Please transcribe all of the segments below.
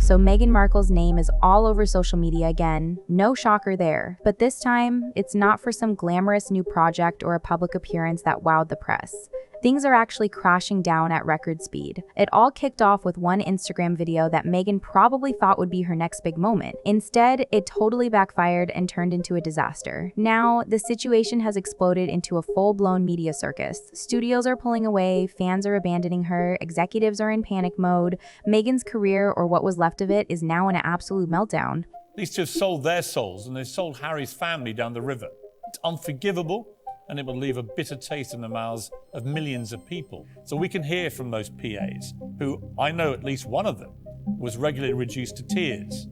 so Meghan Markle's name is all over social media again. No shocker there. But this time, it's not for some glamorous new project or a public appearance that wowed the press. Things are actually crashing down at record speed. It all kicked off with one Instagram video that Meghan probably thought would be her next big moment. Instead, it totally backfired and turned into a disaster. Now, the situation has exploded into a full-blown media circus. Studios are pulling away, fans are abandoning her, executives are in panic mode. Meghan's career, or what was left of it, is now in an absolute meltdown. These two have sold their souls, and they've sold Harry's family down the river. It's unforgivable, and it will leave a bitter taste in the mouths of millions of people. So we can hear from those PAs, who I know at least one of them was regularly reduced to tears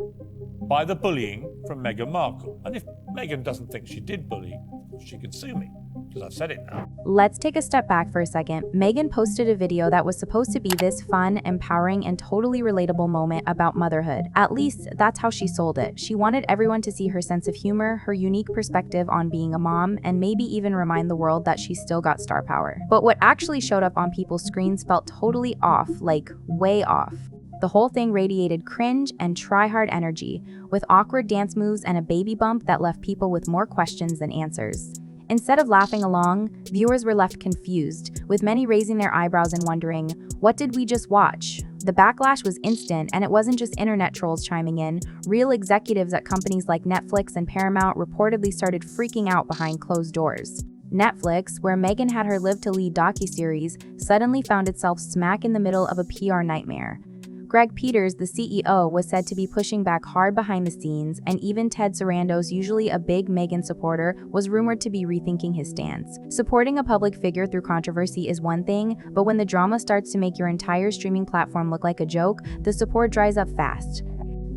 by the bullying from Meghan Markle. And if Meghan doesn't think she did bully, she can sue me, because I've said it now. Let's take a step back for a second. Meghan posted a video that was supposed to be this fun, empowering, and totally relatable moment about motherhood. At least, that's how she sold it. She wanted everyone to see her sense of humor, her unique perspective on being a mom, and maybe even remind the world that she's still got star power. But what actually showed up on people's screens felt totally off, like way off. The whole thing radiated cringe and try-hard energy, with awkward dance moves and a baby bump that left people with more questions than answers. Instead of laughing along, viewers were left confused, with many raising their eyebrows and wondering, what did we just watch? The backlash was instant, and it wasn't just internet trolls chiming in. Real executives at companies like Netflix and Paramount reportedly started freaking out behind closed doors. Netflix, where Meghan had her Live to Lead docuseries, suddenly found itself smack in the middle of a PR nightmare. Greg Peters, the CEO, was said to be pushing back hard behind the scenes, and even Ted Sarandos, usually a big Meghan supporter, was rumored to be rethinking his stance. Supporting a public figure through controversy is one thing, but when the drama starts to make your entire streaming platform look like a joke, the support dries up fast.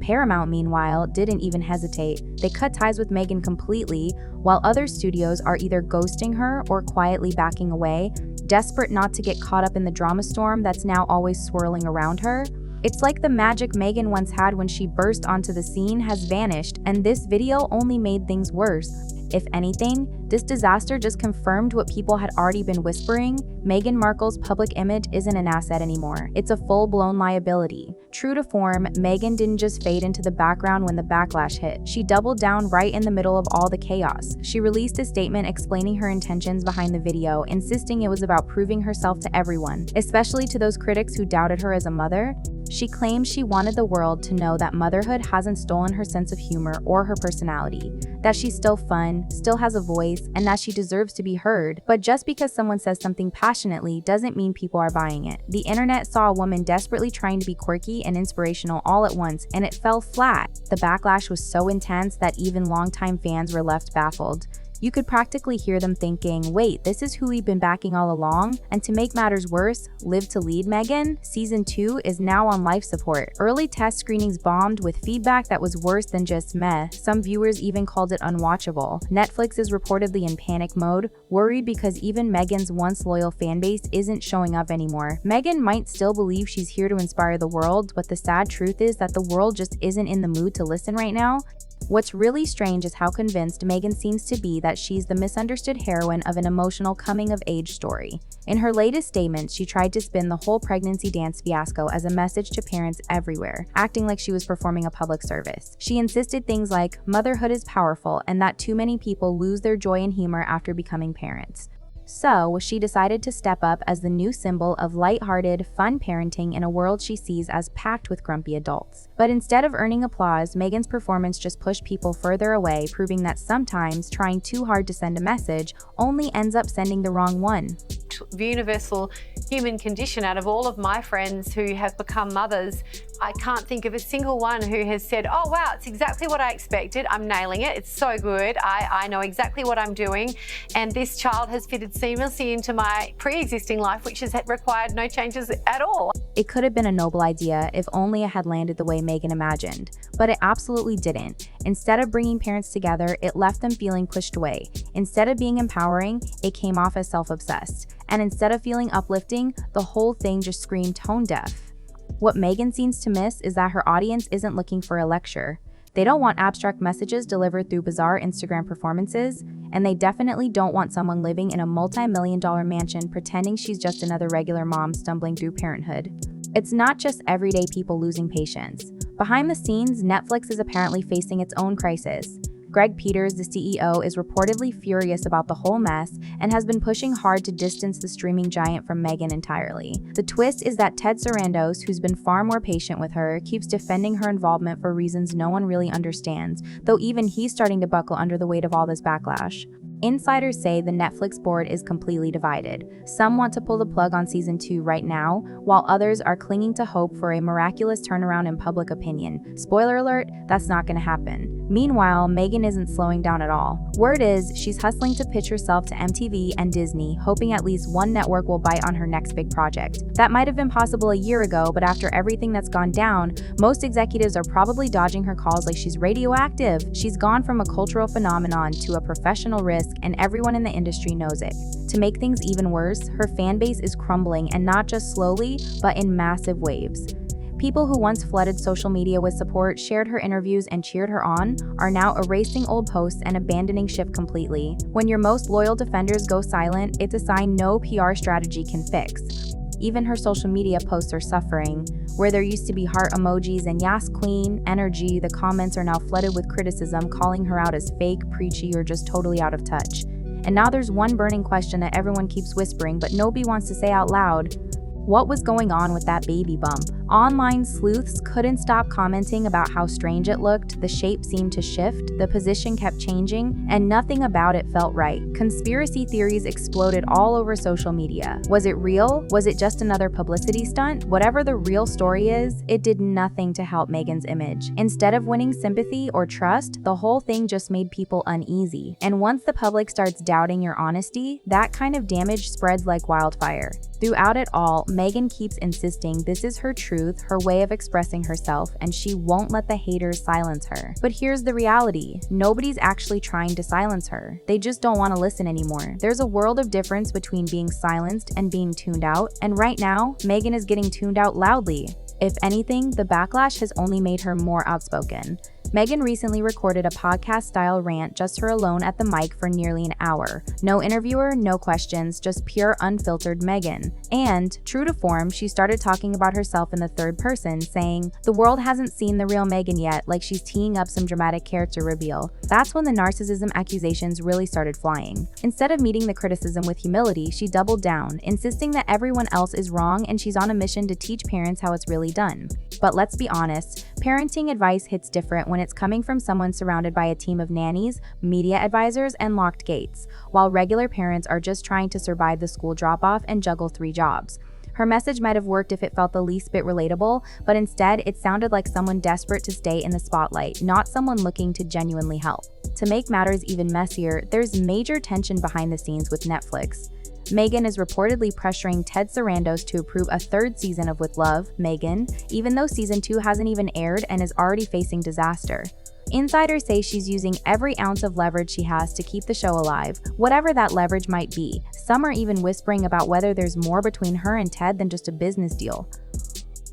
Paramount, meanwhile, didn't even hesitate. They cut ties with Meghan completely, while other studios are either ghosting her or quietly backing away, desperate not to get caught up in the drama storm that's now always swirling around her. It's like the magic Meghan once had when she burst onto the scene has vanished, and this video only made things worse. If anything, this disaster just confirmed what people had already been whispering. Meghan Markle's public image isn't an asset anymore. It's a full-blown liability. True to form, Meghan didn't just fade into the background when the backlash hit. She doubled down right in the middle of all the chaos. She released a statement explaining her intentions behind the video, insisting it was about proving herself to everyone, especially to those critics who doubted her as a mother. She claims she wanted the world to know that motherhood hasn't stolen her sense of humor or her personality, that she's still fun, still has a voice, and that she deserves to be heard. But just because someone says something passionately doesn't mean people are buying it. The internet saw a woman desperately trying to be quirky and inspirational all at once, and it fell flat. The backlash was so intense that even longtime fans were left baffled. You could practically hear them thinking, wait, this is who we've been backing all along? And to make matters worse, Live to Lead Meghan, Season 2 is now on life support. Early test screenings bombed with feedback that was worse than just meh. Some viewers even called it unwatchable. Netflix is reportedly in panic mode, worried because even Meghan's once loyal fanbase isn't showing up anymore. Meghan might still believe she's here to inspire the world, but the sad truth is that the world just isn't in the mood to listen right now. What's really strange is how convinced Meghan seems to be that she's the misunderstood heroine of an emotional coming-of-age story. In her latest statement, she tried to spin the whole pregnancy dance fiasco as a message to parents everywhere, acting like she was performing a public service. She insisted things like, motherhood is powerful, and that too many people lose their joy and humor after becoming parents. So, she decided to step up as the new symbol of lighthearted, fun parenting in a world she sees as packed with grumpy adults. But instead of earning applause, Meghan's performance just pushed people further away, proving that sometimes trying too hard to send a message only ends up sending the wrong one. The universal human condition. Out of all of my friends who have become mothers, I can't think of a single one who has said, oh wow, it's exactly what I expected, I'm nailing it, it's so good, I know exactly what I'm doing, and this child has fitted seamlessly into my pre-existing life, which has required no changes at all. It could have been a noble idea if only it had landed the way Meghan imagined, but it absolutely didn't. Instead of bringing parents together, it left them feeling pushed away. Instead of being empowering, it came off as self-obsessed. And instead of feeling uplifting, the whole thing just screamed tone deaf. What Meghan seems to miss is that her audience isn't looking for a lecture. They don't want abstract messages delivered through bizarre Instagram performances, and they definitely don't want someone living in a multi-million-dollar mansion pretending she's just another regular mom stumbling through parenthood. It's not just everyday people losing patience. Behind the scenes, Netflix is apparently facing its own crisis. Greg Peters, the CEO, is reportedly furious about the whole mess and has been pushing hard to distance the streaming giant from Meghan entirely. The twist is that Ted Sarandos, who's been far more patient with her, keeps defending her involvement for reasons no one really understands, though even he's starting to buckle under the weight of all this backlash. Insiders say the Netflix board is completely divided. Some want to pull the plug on season 2 right now, while others are clinging to hope for a miraculous turnaround in public opinion. Spoiler alert, that's not going to happen. Meanwhile, Meghan isn't slowing down at all. Word is, she's hustling to pitch herself to MTV and Disney, hoping at least one network will bite on her next big project. That might have been possible a year ago, but after everything that's gone down, most executives are probably dodging her calls like she's radioactive. She's gone from a cultural phenomenon to a professional risk, and everyone in the industry knows it. To make things even worse, her fan base is crumbling, and not just slowly, but in massive waves. People who once flooded social media with support, shared her interviews, and cheered her on, are now erasing old posts and abandoning ship completely. When your most loyal defenders go silent, it's a sign no PR strategy can fix. Even her social media posts are suffering. Where there used to be heart emojis and "Yas Queen" energy, the comments are now flooded with criticism, calling her out as fake, preachy, or just totally out of touch. And now there's one burning question that everyone keeps whispering, but nobody wants to say out loud. What was going on with that baby bump? Online sleuths couldn't stop commenting about how strange it looked. The shape seemed to shift, the position kept changing, and nothing about it felt right. Conspiracy theories exploded all over social media. Was it real? Was it just another publicity stunt? Whatever the real story is, it did nothing to help Meghan's image. Instead of winning sympathy or trust, the whole thing just made people uneasy. And once the public starts doubting your honesty, that kind of damage spreads like wildfire. Throughout it all, Meghan keeps insisting this is her truth, her way of expressing herself, and she won't let the haters silence her. But here's the reality. Nobody's actually trying to silence her. They just don't want to listen anymore. There's a world of difference between being silenced and being tuned out, and right now, Meghan is getting tuned out loudly. If anything, the backlash has only made her more outspoken. Meghan recently recorded a podcast-style rant, just her alone at the mic for nearly an hour. No interviewer, no questions, just pure unfiltered Meghan. And, true to form, she started talking about herself in the third person, saying, "The world hasn't seen the real Meghan yet," like she's teeing up some dramatic character reveal. That's when the narcissism accusations really started flying. Instead of meeting the criticism with humility, she doubled down, insisting that everyone else is wrong and she's on a mission to teach parents how it's really done. But let's be honest, parenting advice hits different when it's coming from someone surrounded by a team of nannies, media advisors, and locked gates, while regular parents are just trying to survive the school drop-off and juggle 3 jobs. Her message might have worked if it felt the least bit relatable, but instead it sounded like someone desperate to stay in the spotlight, not someone looking to genuinely help. To make matters even messier, there's major tension behind the scenes with Netflix. Meghan is reportedly pressuring Ted Sarandos to approve a 3rd season of With Love, Meghan, even though season 2 hasn't even aired and is already facing disaster. Insiders say she's using every ounce of leverage she has to keep the show alive, whatever that leverage might be. Some are even whispering about whether there's more between her and Ted than just a business deal.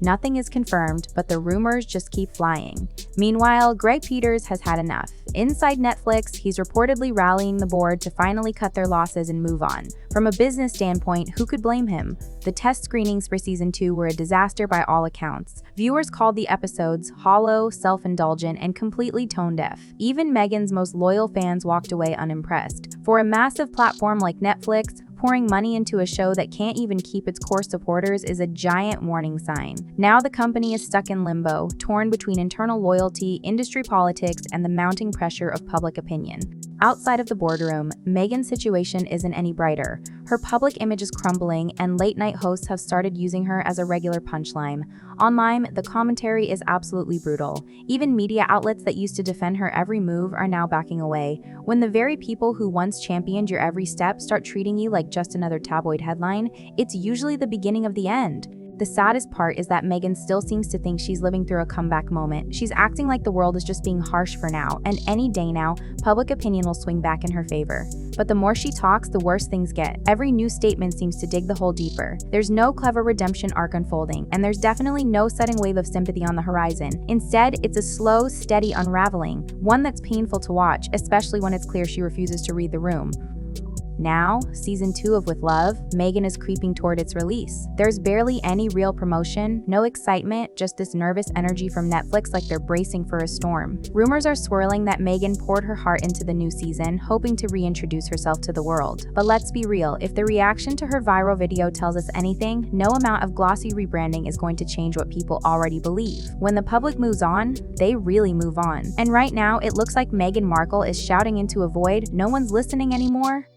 Nothing is confirmed, but the rumors just keep flying. Meanwhile, Greg Peters has had enough. Inside Netflix, he's reportedly rallying the board to finally cut their losses and move on. From a business standpoint, who could blame him? The test screenings for season 2 were a disaster by all accounts. Viewers called the episodes hollow, self-indulgent, and completely tone-deaf. Even Meghan's most loyal fans walked away unimpressed. For a massive platform like Netflix, pouring money into a show that can't even keep its core supporters is a giant warning sign. Now the company is stuck in limbo, torn between internal loyalty, industry politics, and the mounting pressure of public opinion. Outside of the boardroom, Meghan's situation isn't any brighter. Her public image is crumbling, and late-night hosts have started using her as a regular punchline. Online, the commentary is absolutely brutal. Even media outlets that used to defend her every move are now backing away. When the very people who once championed your every step start treating you like just another tabloid headline, it's usually the beginning of the end. The saddest part is that Meghan still seems to think she's living through a comeback moment. She's acting like the world is just being harsh for now, and any day now, public opinion will swing back in her favor. But the more she talks, the worse things get. Every new statement seems to dig the hole deeper. There's no clever redemption arc unfolding, and there's definitely no sudden wave of sympathy on the horizon. Instead, it's a slow, steady unraveling, one that's painful to watch, especially when it's clear she refuses to read the room. Now, season 2 of With Love, Meghan is creeping toward its release. There's barely any real promotion, no excitement, just this nervous energy from Netflix like they're bracing for a storm. Rumors are swirling that Meghan poured her heart into the new season, hoping to reintroduce herself to the world. But let's be real, if the reaction to her viral video tells us anything, no amount of glossy rebranding is going to change what people already believe. When the public moves on, they really move on. And right now, it looks like Meghan Markle is shouting into a void. No one's listening anymore.